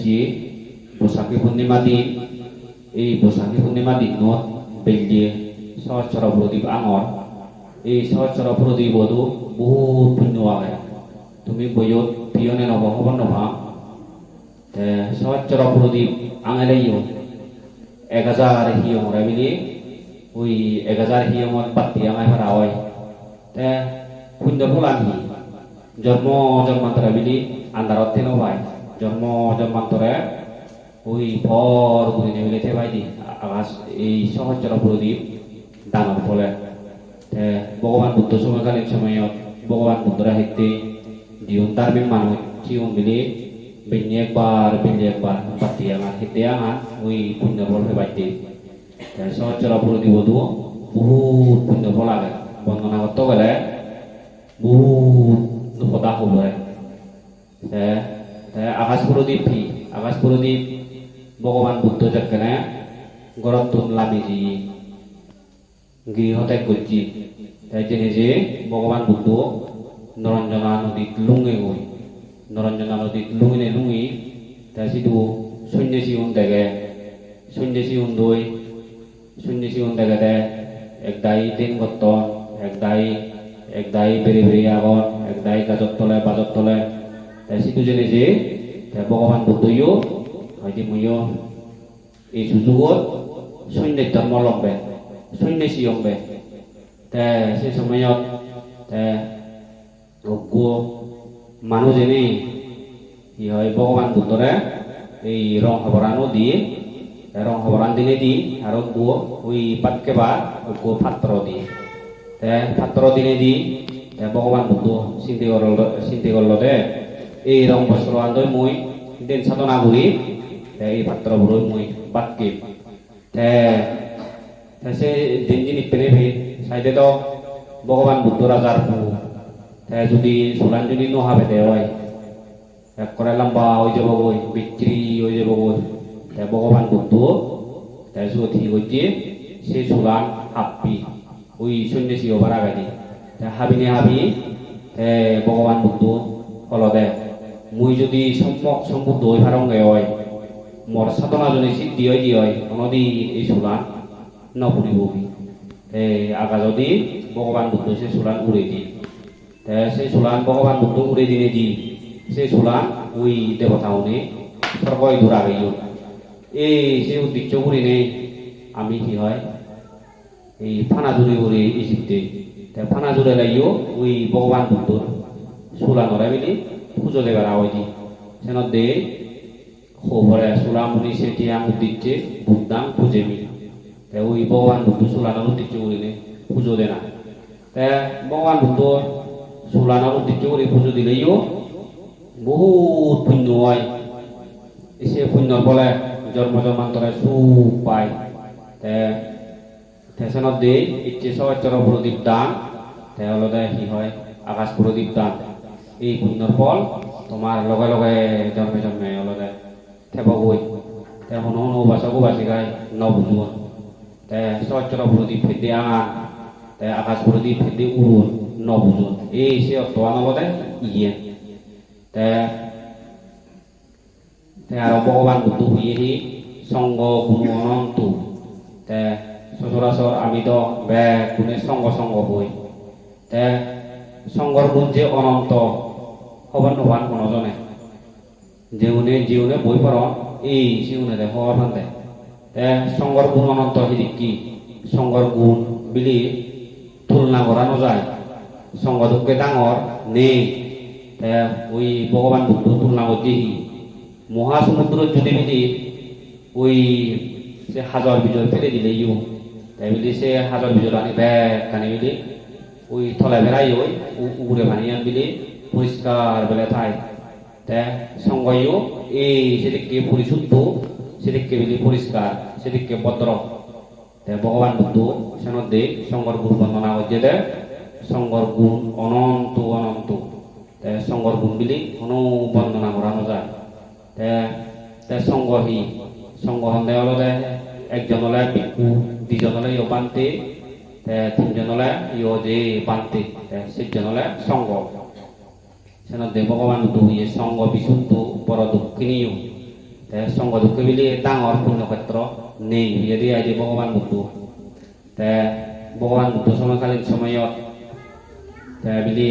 যে বৈশাখী পূর্ণিমা দিন এই বৈশাখী পূর্ণিমা দিনত বেলিয়ে সহস্র প্রদীপ আঙর এই সহস্র প্রদীপতো বহুত পুণ্য আগে তুমি বইয়ত পিয়নে নব হব নভা সহস্র প্রদীপ আঙাইও 1000 হিয়ং রাবিলি ওই 1000 হিয়ঙত বাতি আঙাই ভাড়া হয় তে পুণ্য ফলানি জন্ম জন্মান্তরে বিলি আন্দারত তেন ভাই জন্ম জন্মান্তরে ওই ভর ঘুরে নেবিলে থেবাই দি আকাশ এই সহস্র প্রদীপ দানর ফলে ভগবান বুদ্ধ সময়কালীন সময়ত ভগবান বুদ্ধরা হেঁটে দিউন তারবিন মানুষ চিউন বিলি বেনি একবার বাতি আঙার হেঁটে আঙার ওই পুণ্য ফল হেবাই দি সহস্র প্রদীপ বহুত পুণ্য ফল আগে বন্দনা করতে গেলে বহুত দুপদা হবরে আকাশ প্রদীপ ভগবান বুদ্ধ যেখানে গরম তুন লামিজি গৃহত্যাগ করছি তাই জেনে যে ভগবান বুদ্ধ নরঞ্জনা নদীত লুঙে গই নরঞ্জনা নদীত লুঙি তাই শুধু সন্ন্যাসী দেখে এক দায়ী দিন গত এক দায়ী বেরি আগত এক দায়ী গাজত তলে বাজত তলে তাই শুধু জেনে যে ভগবান বুদ্ধইও হয়তো মইও এই সুযোগত সৈন্যের ধর্ম লম্বে সন্ন্যাসী লম্বে সে সময়ত মানুষ জেনে কি হয় ভগবান বুদ্ধরে এই রং হবরানো দিয়ে রং হবরান দিলে দি আর ওই পাতকে বা পাত্র দিয়ে পাত্র দিনে দি ভগবান বুদ্ধ চিন্তি করল দে এই রং বস্ত্র আনদই মই দিন সাধনা করি এই পাত্র বুড়ো মই বাতকে সে দিন দিন ইপেনে ভি সাইডে তো ভগবান বুদ্ধ রাজার যদি সোলান যদি নহাবে দে হয় এক করে লম্বা হয়ে যাব গই বিক্রি হয়ে যাব গই ভগবান বুদ্ধ তাই ঠিক হচ্ছে সে সোলান হাপি ওই সন্ন্যাসী হবার আগে হাবি ভগবান বুদ্ধ হলদে মুই যদি সম্বুদ্ধ হয়ে ভারঙ্গে হয় মোর সাধনা যদি সিদ্ধি হয় নদী এই সোলান নপুরিব আগা যদি ভগবান বুদ্ধ সে সোলান উড়ে দি সেই সোলান ভগবান বুদ্ধ উড়ে দিনে দি সেই সোলান ওই দেবতা উনি সর্বই দূরা গেল এই সে উদ্দেশ্য করি নেই আমি কি হয় এই ফানা জুড়ে উড়ে ইজিপ্তে ফানা জুড়ে লাইও ওই ভগবান বুদ্ধর সোলান ওরা মিলি পুজো দেবার আওয়াজ দি সেন দে খবরে সোলামুনি সেটি আমি দিচ্ছে বুদ্ধাং পুজেমি ওই ভগবান বুদ্ধ সোলানোর উদ্দেশ্য করি নে পুজো দে না ভগবান বুদ্ধ সোলানোর উদ্দেশ্য করে পুজো দিলেও বহুত পুণ্য হয় সে পুণ্যর ফলে জন্ম জন্মান্তরে সুখ পায় সেনত দিয়ে ইচ্ছে সহস্র প্রদীপ দান হলদে কি হয় আকাশ প্রদীপ দান এই পুণ্যর ফল তোমার লগে লগে জন্মে হলদে থেবগই হন বাসকো বাসিকায় নবুঝুন সহস্র প্রদীপ ফেদে আঙান আকাশ প্রদীপ ফেদে উড়ুন নবুঝুন এই সে অর্থ নবদে ইয়ে আর ভগবান বুদ্ধ হইয়ে সঙ্গ গুণ অনন্ত সচরাচর আমি তো গুণে সঙ্গ বই সঙ্গর গুণ যে অনন্ত হবার নবান কোনজনে জিউনে বই পর এই জিউনে দে হওয়ার ফান্দে সঙ্গর গুণ অনন্ত হিদিকি সঙ্গর গুণ বিলি তুলনা করানো যায় সঙ্গ দুঃখে ডাঙর নেই ওই ভগবান বুদ্ধ তুলনা করছি মহাসমুদ্র যদি মিলি ওই সে হাজার বিজয় ফেলে দিলে তাই বলি সে হাজার বিজয় আনি কানি মিলি ওই থলে বেড়াই ওই উড়ে ভানি আনবিলি পরিষ্কার বেলে থাই সঙ্গইও এই সেদিকে পরিশুদ্ধ সেদিকে বিলি পরিষ্কার সেদিকে ভদ্র ভগবান বুদ্ধ সেনত দে সঙ্গর গুণ বর্ণনা হচ্ছে দে সঙ্গর গুণ অনন্ত সঙ্গর গুণ বিলি কোনো বর্ণনা করানো যায় সঙ্গ হলে হলে একজন হলে ভিক্ষু দুজন হলে বান্তে তিনজন হলে যে বান্তে 10জন হলে সঙ্গ senode Bhagavan Buddha ye sangha bisuddu para dukkiniyo te sangha dukki bili dangor punno khetra nei yedi aidi Bhagavan Buddha te Bhagavan Buddha samakalin samayot te bili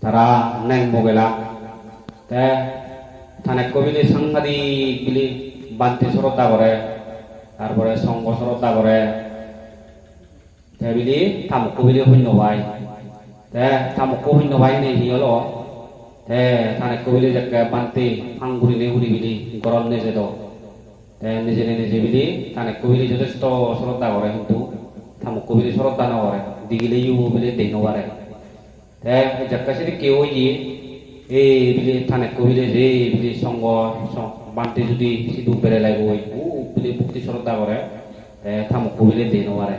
tara neng mogela te thanekko bili sanghadik bili bante শ্রদ্ধা করে তারপরে সঙ্গ শ্রদ্ধা করে তে বিলি তামুকো বিলি শূন্য ভাই তে তামুকো শূন্য ভাই নেই হি হলো তে তানেকো বিলি যাকে বান্তি আঙ্গুরি নেগুরি বিলি গরম নেজে তো তে নিজে নিজে বিলি তানেকো বিলি যথেষ্ট শ্রদ্ধা করে কিন্তু তামুকো বিলি শ্রদ্ধা না করে দিগিলে ইউ বিলি দেই নবারে তে যাকে সেটি কেউ ইয়ে এই বিলি তানেকো বিলি যে বিলি সঙ্গ বান্তি যদি সিধু বেড়ে লাগবে ও বিলি ভক্তি শ্রদ্ধা করে থামুকো বিলি দেই নবারে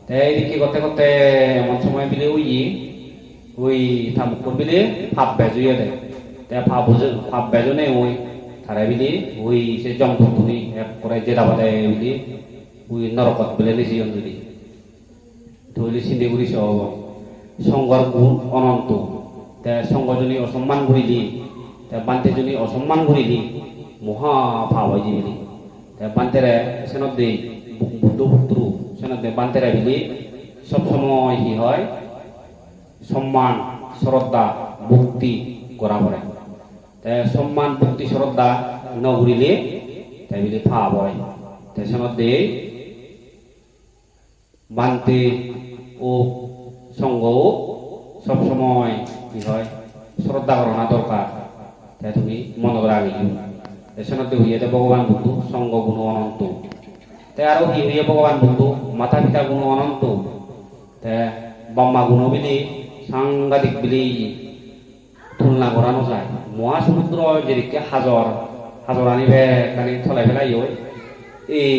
তে এদিকে করতে করতে এমন সময় বিলি ওই থামুকো বিলি ভাব বেজুয়ে দেয় তে ভাব বেজনে ওই তারা বিলি ওই সে জঙ্গলগুলি এক করে জেদা বাদায় বিলি ওই নরকত বিলে নিছি অঞ্জলি ধইলি সিন্দিগুড়ি সহ সঙ্গর গুণ অনন্ত তে সঙ্গজনী অসম্মান করিলি তে বান্তিজনী অসম্মান করিলি মহা ভাব হয় বিলি বান্তেরে সেনদে বুদ্ধ পুত্রু সেনদে বান্তেরা বিলি সবসময় কি হয় সম্মান শ্রদ্ধা ভক্তি করা পড়ে সম্মান ভক্তি শ্রদ্ধা ন ঘুরিলে তাই বিলি ভাব হয় সেনদে বান্তে ও সঙ্গ সবসময় কি হয় শ্রদ্ধা করা দরকার তাই তুমি মনে রাখি সেনতে হইয়ে ভগবান বুদ্ধ সঙ্গ গুণ অনন্ত তে আরো কি হইয়ে ভগবান বুদ্ধ মাতা পিতা গুণ অনন্ত তে ব্রহ্মা গুণ বিলি সাংঘাতিক বিলি তুলনা করানো যায় মহাসমুদ্র যেদিকে হাজর আনিবে কানি থলাই ফেলাই এই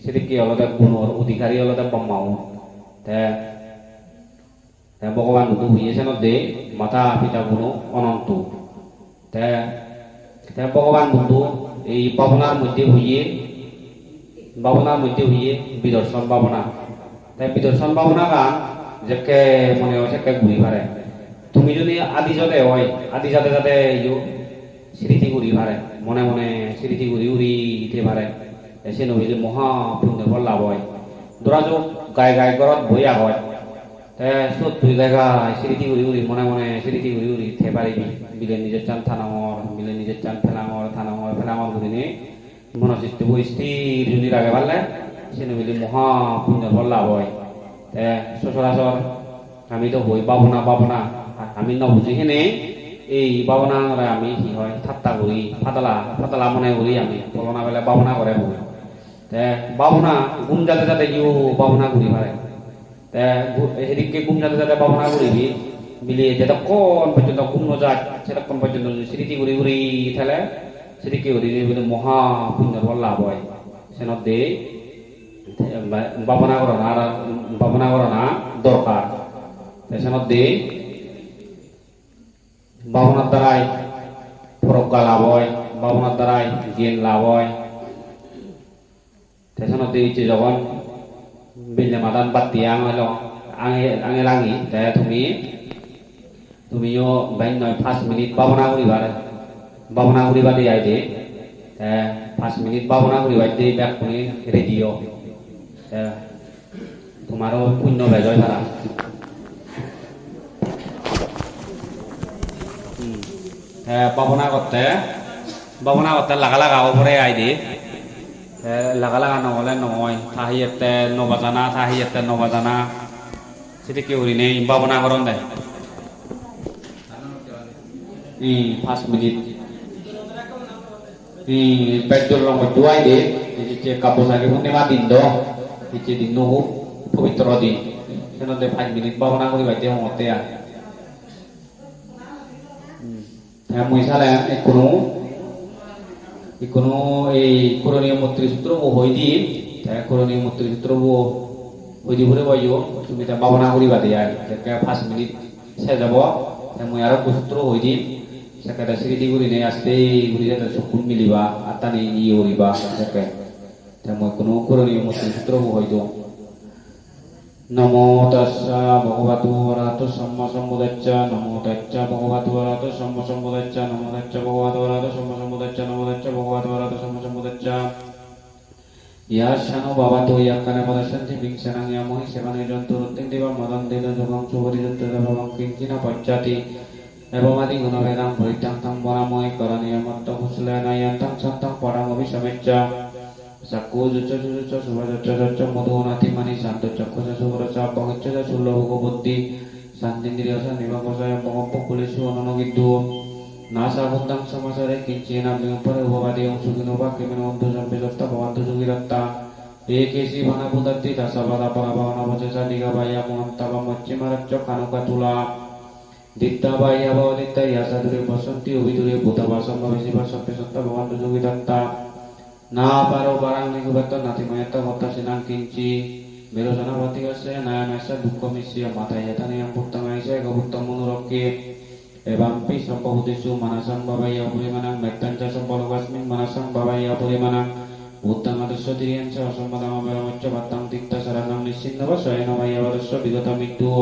সেদিকে আলাদা গুণর অধিকারী আলাদা ব্রহ্মাও তে ভগবান বুদ্ধ হইয়ে সেনতে মাতা পিতা গুণ অনন্ত তে ভগবান বন্ধু এই ভাবনার মধ্যে হইয়ে বিদর্শন ভাবনা তাই বিদর্শন ভাবনা গান যাকে মনে হয় সেকে ঘুরি পারে তুমি যদি আদি যাতে হয় আদি যাতে যাতে স্মৃতি ঘুরি পারে মনে মনে স্মৃতি ঘুরি দিতে পারে সে নহিলে মহা পুণ্যের ফল লাভ হয় ধরা যোগ গায়ে ঘরত বইয়া হয় সত্তর জায়গায় স্মৃতি ঘুরি মনে মনে স্মৃতি ঘুরি থে পারিবি বিলে নিজের চান থানামর বিলে নিজের চান ফেলামর ঘুরি নিয়ে মনসিষ্ট স্থির যদি রাগে পারলে সে নইলে মহা পুণ্যের ফল লাভ হয় সচরাচর আমি তো বই বাবনা আমি নবুঝি হেনে এই বাবনা আমি কি হয় ঠাট্টা করি ফাতলা মনে করি আমি ফলনা বেলা বাবনা করে বই বাবনা গুম যাতে যাতে ইউ বাবনা ঘুরি পারে সেদিকে গুম যাতে যাতে বাবনা করিবি বিলি যতক্ষণ পর্যন্ত গুম নজাত সেতক্ষণ পর্যন্ত স্মৃতি ঘুরি থালে সেদিকে ঘুরি মহা পুণ্যের ফল লাভ হয় সেনদে ভাবনা করনা দরকার সেনদে ভাবনার দ্বারাই প্রজ্ঞা লাভ হয় ভাবনার দ্বারাই জ্ঞান লাভ হয় সেনদে যখন বিলে মাদান বাতি আঙে লাগি তুমিও বাইন নয় 5 মিনিট ভাবনা করিবা দিয়ে আইদে 5 মিনিট ভাবনা করিবা দিয়ে ব্যাক করে রেডিও তোমারও পুণ্য বেজয় তারা ভাবনা করতে লাগা ওপরে আইদে লাগা নহলে নহয় থাহিয়াতে নবাজানা সেটা কেউ নেই ভাবনা করন দেয় 5 মিনিট পেট্রোল রঙ দুয়াই দে কাপড় পূর্ণিমা দিন দিন পবিত্র দিন সেনতে 5 মিনিট ভাবনা করি বাইতে হতে মুই সালে কোনো এই করণীয় মৈত্রী সূত্র হই দি করণীয় মৈত্রী সূত্র হই দি ভরে বাইও তুমি ভাবনা করিবা দিয়ে 5 মিনিট সে যাব মুই আরো সূত্র হই দিম সেটা স্মৃতি করি নেই আসতে ঘুরি যাতে চকুন মিলিবা আত্মানি ইয়ে করিবা সেকে মই কোনো করণীয় মৈত্রী সূত্র হয়তো Namo tassa bhagavato arahato samma sambuddhassa. Namo tassa bhagavato arahato samma sambuddhassa. Namo tassa bhagavato arahato samma sambuddhassa. Namo tassa bhagavato arahato samma sambuddhassa. Ya shano bhavato yakkana padasyanti bingsanang yamohi sevane janturutting diva madandena jogam subari jattara bhavam kinkina paccati evamati gunavedam bharitang tam vanamohi karaniya matta kuslena yantang santang padang abhisamecca Sakku juca juca suba juca juca madhunati mani santo cakku sasubara sabang juca sullahu buddhi santindriya nivakasa yang mengompok kulisu anono gitu nasa kuntang samasare kincina miupare ubavadi yang suginova kimena untuk sampai serta bawantu sugiratta ekesi bana putati dasabara para bana bacasa digabaya muantaba mochi maracok kanukatula ditta baya bawa ditta yasa duri basanti ubiduri buta basam babisi sampai serta bawantu sugiratta Na paro barang minggu beton nanti mayata kota sinang kinci bero sana berarti kasih naya nasa duka misi mata yatan yang putang aisya kabutang munuroki ebampi sampa hutisu manasang babaya puri manang metan ca sampa lukasmin manasang babaya puri manang utang atasya dirian sa sampa nama mera macca batang tikta saranang nisin naba saya namaya warasya bigata mitu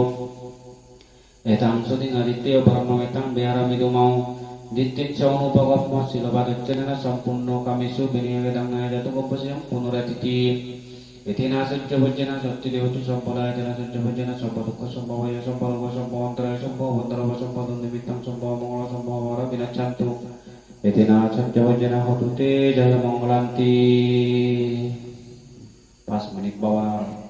etang suding aditya parama metang biara midu mau Dittin saunu bagam masila badacana sampurno kamisu bini vedang naya jatu komposyam punuratiti Etina sajja vajjana satti devatu sampala etina sajja vajjana sampadukkha sampavaya sampaluka sampavantara sampavantara sampadundi mittam sampavamangala sampavara binaccantu Etina sajja vajjana hotute jaya mangalanti Pas menit bawah